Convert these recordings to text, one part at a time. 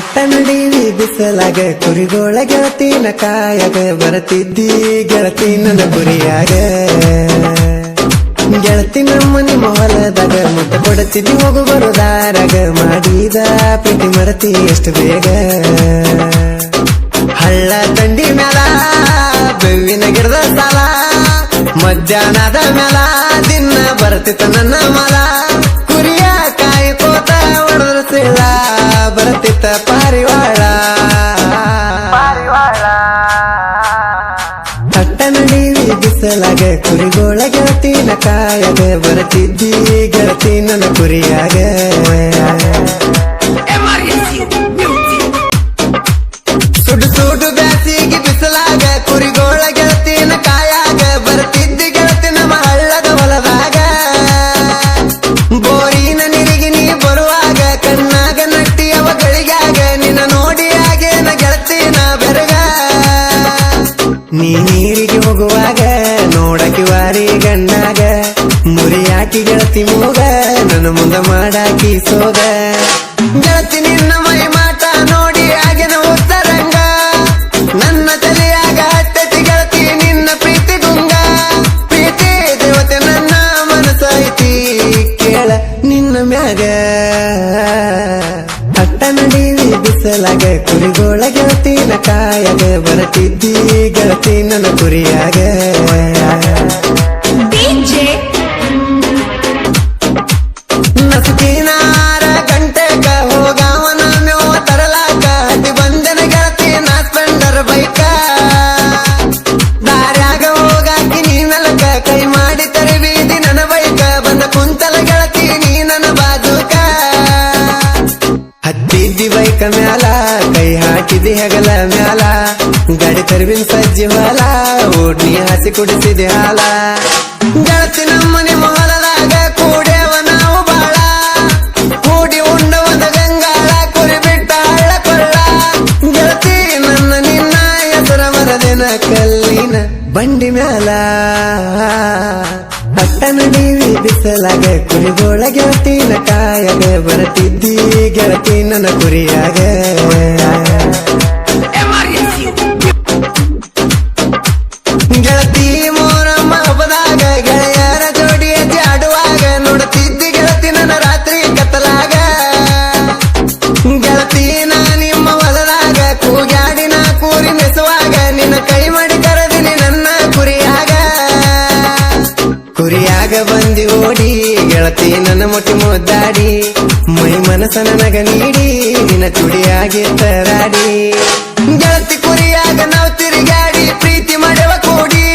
ಅಟ್ಟ ನಡೀವಿ ಬಿಸಲಾಗ ಕುರಿಗೋಳ ಗೆಳತಿನ ಕಾಯಾಗ ಬರತಿದ್ದಿ ಗೆಳತಿ ನನ್ನ ಗುರಿಯಾಗ ಗೆಳತಿ ನಮ್ಮ ನಿಮ್ಮ ಹೊಲದಾಗ ಮುಟ್ಟ ಕೊಡುತ್ತಿದ್ದಿ ಹೋಗು ಬರುದಾರಾಗ ಮಾಡಿದ ಪ್ರೀತಿ ಮರತಿ ಎಷ್ಟು ಬೇಗ ಹಳ್ಳ ತಂಡಿ ಮ್ಯಾಲ ಬೇವಿನ ಗಿಡದ ಸಾಲ ಮಧ್ಯಾಹ್ನದ ಮ್ಯಾಲ ದಿನ ಬರ್ತಿತ್ತ ನನ್ನ ಮಲ ಕುರಿಯ ಕಾಯ್ಕೋತ ಹೊಡೆದ್ರ ಸಿಳ ಬರ್ತಿತ್ತ ಪಾರಿವಾಳ ಅಟ್ಟ ನಡೀವಿ ಬಿಸಲಾಗ ಕುರಿಗೋಳ ಗೆಳತಿನ ಕಾಯಾಗ ಬರತಿದ್ದಿ ಗೆಳತಿ ನನ್ನ ಕುರಿಯಾಗ ಸುಡು ಸುಡು ಬ್ಯಾಸಿಗೆ ಬಿಸಲಾಗ ಕುರಿಗೋಳ ಗೆಳತಿನ ಕಾಯಾಗ ಬರ್ತಿದ್ದಿ ಗೆಳತಿ ನಮ್ಮ ಹಳ್ಳದ ಹೊಲದಾಗ ಬೋರಿನ ನೀರಿಗೆ ನೀ ಬರುವಾಗ ಕಣ್ಣಾಗ ನಟ್ಟಿ ಅವ ಗಳಿಗಾಗ ನಿನ್ನ ನೋಡಿ ಆಗೇನ ಗೆಳತಿನ ಬೆರಗ ನೀ ನೀರಿಗೆ ಹೋಗುವಾಗ ನೋಡಕಿ ವಾರಿ ಗಣ್ಣಾಗ ಮುರಿಯಾಕಿ ಗೆಳತಿ ಮೂಗ ನನ್ನ ಮುಂದ ಮಾಡಾಕಿ ಸೋಗ ಗೆಳತಿ ನಿನ್ನ ಮೈ ಮಾಟ ನೋಡಿ ಆಗೇನ ಉತ್ತರಂಗ ನನ್ನ ತಲೆಯಾಗ ಹತ್ತತಿ ಗೆಳತಿ ನಿನ್ನ ಪ್ರೀತಿ ಗುಂಗ ಪ್ರೀತಿ ದೇವತೆ ನನ್ನ ಮನಸೈತಿ ಕೇಳ ನಿನ್ನ ಮ್ಯಾಗ ಅಟ್ಟ ನಡೀವಿ ಬಿಸಲಾಗ ಕುರಿಗೋಳ ಗೆಳತಿನ ಕಾಯಾಗ ಬರತಿದ್ದಿ ಗೆಳತಿ ನನ್ನ ಕುರಿಯಾಗ ನಸುಕಿನಾರ ಗಂಟೆಗ ಹೋಗಾವನ ಮೇವ ತರಲಾಕ ಹತ್ತಿ ಬಂದನ ಗೆಳತಿ ನಾ ಸ್ಪೆಂಡರ್ ಬೈಕ ದಾರ್ಯಾಗ ಹೋಗಾಕಿ ನೀ ಮೆಲಕ ಕೈ ಮಾಡಿ ತರಬೀದಿ ನನ್ನ ಬೈಕ ಬಂದ ಕುಂತಲ ಗೆಳತಿ ನೀ ನನ್ನ ಬಾಜುಕ ಹತ್ತಿದ್ದಿ ಬೈಕ ಮ್ಯಾಲ ಕೈ ಹಾಕಿದಿ ಹೆಗಲ ಮ್ಯಾಲ ಗಾಡಿ ತರಬಿನ ಸಜ್ಜಿ ಹೊಲ ಓಡ್ನಿ ಹಸಿ ಕುಡಿಸಿದೆ ಹಾಲ ಗೆಳತಿ ನಮ್ಮ ನಿಮ್ಮ ಹೊಲದಾಗ ಕೂಡ್ಯವ ನಾವು ಬಾಳ ಕೂಡಿ ಉಂಡ ಒಂದು ಗಂಗಾಳ ಕುರಿ ಬಿಟ್ಟ ಹಳ್ಳ ಕೊಳ್ಳ ಗೆಳತಿ ನನ್ನ ನಿನ್ನ ಹೆಸರ ಮರದಿನ ಕಲ್ಲಿನ ಬಂಡಿ ಮ್ಯಾಲ ಅಟ್ಟ ನಡೀವಿ ಬಿಸಲಾಗ ಕುರಿಗೋಳ ಗೆಳತಿನ ಕಾಯಾಗ ಬರತಿದ್ದಿ ಗೆಳತಿ ನನ್ನ ಕುರಿಯಾಗ ಗೆಳತಿ ಮೋರಮ್ಮ ಹಬ್ಬದಾಗ ಗೆಳೆಯರ ಜೋಡಿ ಅಜ್ಜಿ ಆಡುವಾಗ ನೋಡುತ್ತಿದ್ದಿ ಗೆಳತಿ ನನ್ನ ರಾತ್ರಿ ಕತ್ತಲಾಗ ಗೆಳತಿ ನಾ ನಿಮ್ಮ ಹೊಲದಾಗ ಕೂಗ್ಯಾಡಿ ನಾ ಕೂರಿ ಮೆಸುವಾಗ ನಿನ್ನ ಕೈ ಮಾಡಿ ಕರೆದಿನಿ ನನ್ನ ಕುರಿಯಾಗ ಕುರಿಯಾಗ ಬಂದಿ ಓಡಿ ಗೆಳತಿ ನನ್ನ ಮುಟ್ಟಿ ಮುದ್ದಾಡಿ ಮೈ ಮನಸ ನನಗ ನೀಡಿ ನಿನ್ನ ಚುಡಿಯಾಗಿ ತರಾಡಿ ಗೆಳತಿ ಕುರಿಯಾಗ ನಾವು ತಿರುಗಾಡಿ ಪ್ರೀತಿ ಮಾಡುವ ಕೂಡಿ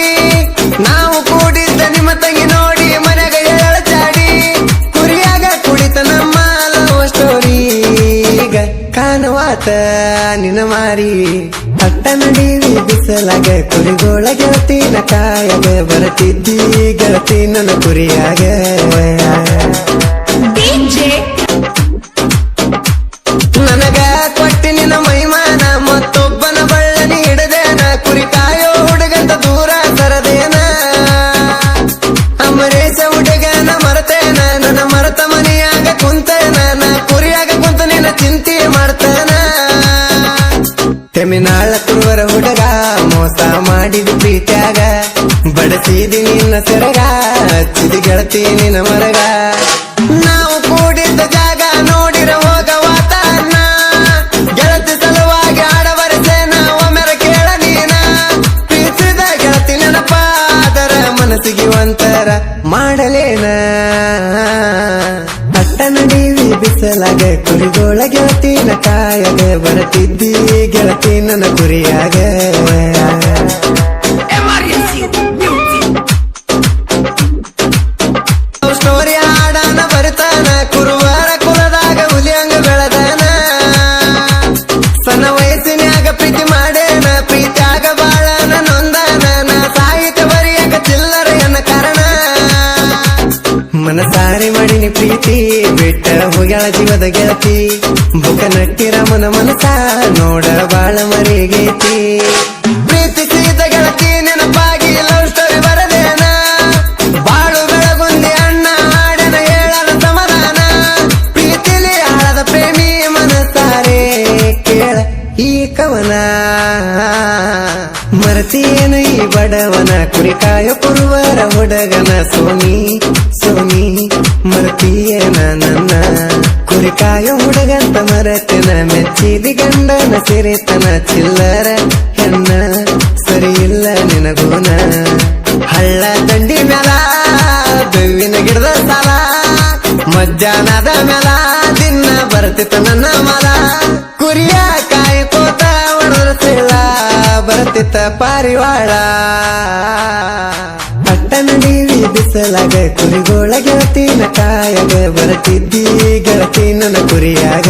ನಾವು ಕೂಡಿದ್ದ ನಿಮ್ಮ ತಂಗಿ ನೋಡಿ ಮನೆಗ ಎಳಚಾಡಿ ಕುರಿಯಾಗ ಕುಡಿತ ನಮ್ಮ ಲವ್ ಸ್ಟೋರಿ ಈಗ ಕಾಣುವಾತ ನಿನ್ನ ಮಾರಿ ಅಟ್ಟ ನಡೀವಿ ಬಿಸಲಾಗ ಕುರಿಗೋಳ ಗೆಳತಿನ ಕಾಯಾಗ ಬರತಿದ್ದಿ ಗೆಳತಿ ನನ್ನ ಕುರಿಯಾಗ ನನಗ ಕೊಟ್ಟಿ ನಿನ್ನ ಮೈಮಾನ ಮತ್ತೊಬ್ಬನ ಬಳ್ಳನಿ ಹಿಡದೇನ ಕುರಿ ಕಾಯೋ ಹುಡುಗಂತ ದೂರ ಸರದೇನ ಅಮರೇಶ ಹುಡುಗನ ಮರತೇನ ನನ್ನ ಮರತ ಮನೆಯಾಗ ಕುಂತೇನ ನಾ ಕುರಿಯಾಗ ಕುಂತ ನಿನ್ನ ಚಿಂತೆ ಮಾಡ್ತೇನ ತೆಮಿನಾಳ ಕುರುವರ ಹುಡುಗ ಮೋಸ ಮಾಡಿದ ಪ್ರೀತ್ಯಾಗ ಬಡಸಿದಿ ನಿನ್ನ ಸೆರಗ ಹಚ್ಚಿದಿ ಗೆಳತಿ ನಿನ್ನ ಮರಗ ನಾವು ಕೂಡಿದ್ದ ಜಾಗ ನೋಡಿರ ಹೋಗವಾತನ ಗೆಳತಿ ಸಲುವಾಗಿ ಆಡಬರಸೇನ ಒಮ್ಮೆರ ಕೇಳ ನೀನ ಪ್ರೀತಿಸಿದ ಗೆಳತಿ ನೆನಪಾದರ ಮನಸ್ಸಿಗೆ ಒಂತರ ಮಾಡಲೇನ ಅಟ್ಟ ನಡೀವಿ ಬಿಸಲಾಗ ಕುರಿಗೋಳ ಗೆಳತಿನ ಕಾಯಾಗ ಬರತಿದ್ದಿ ಗೆಳತಿ ನನ್ನ ಕುರಿಯಾಗ ಸ್ಟೋರಿ ಹಾಡಾನ ಬರುತ್ತಾನ ಕುರುವರ ಕುಲದಾಗ ಹುಲಿಯಂಗ ಬೆಳೆದಾನ ಸಣ್ಣ ವಯಸ್ಸಿನ್ಯಾಗ ಪ್ರೀತಿ ಮಾಡೇನ ಪ್ರೀತಿಯಾಗ ಬಾಳನ ನೊಂದಾನ ನಾ ಸಾಹಿತ್ಯ ಬರಿಯಾಗ ಚಿಲ್ಲರ ಎನ್ನ ಕಾರಣ ಮನಸಾರಿ ಮಾಡಿನಿ ಪ್ರೀತಿ ಬಿಟ್ಟ ಹೋಗ್ಯಾಳ ಜೀವದ ಗೆಳತಿ ಬುಕ ನಟ್ಟಿ ರಾಮನ ಮನಸ ನೋಡ ಬಾಳ ಮರಿಗೈತಿ ಪ್ರೀತಿಸಿದ ಗೆಳತಿ ನೆನಪಾಗಿ ಲವ್ ಸ್ಟೋರಿ ಬರದೇನ ಬಾಳು ಬೆಳಗುಂದಿ ಅಣ್ಣ ಹಾಡನ ಹೇಳಲ ಸಮಾಧಾನ ಪ್ರೀತಿಲಿ ಆಳದ ಪ್ರೇಮಿ ಮನಸಾರೆ ಈ ಕವನ ಮರತಿಯೇನು ಈ ಬಡವನ ಕುರಿಕಾಯ ಕುರುವರ ಹುಡುಗನ ಸೋನಿ ಸೋನಿ ಮರತಿಯೇನ ನನ್ನ ಕುರಿಕಾಯ ಹುಡುಗಂತ ಮರತಿನ ಮೆಚ್ಚಿದಿ ಗಂಡನ ಸಿರಿತನ ಚಿಲ್ಲರ ಹೆಣ್ಣ ಸರಿ ಇಲ್ಲ ನಿನಗೂನ ಹಳ್ಳ ದಂಡಿ ಮ್ಯಾಲ ಬೇವಿನ ಗಿಡದ ಸಾಲ ಮಧ್ಯಾಹ್ನದ ಮ್ಯಾಲ ದಿನ ಬರ್ತಿತ್ತು ನನ್ನ ಮಲ ಕುರಿಯ ಕಾಯ್ಕೋತ ಹೊಡೆದಿಲ್ಲ ಬರ್ತಿತ್ತ ಪಾರಿವಾಳ ಪಟ್ಟಣ ಡಿವಿ ಬಿಸಲಾಗ ಕುರಿಗೋಳ ಗೆಳತಿನ ಕಾಯಾಗ ಬರ್ತಿದ್ದಿ ಗೆಳತಿ ನನ್ನ ಕುರಿಯಾಗ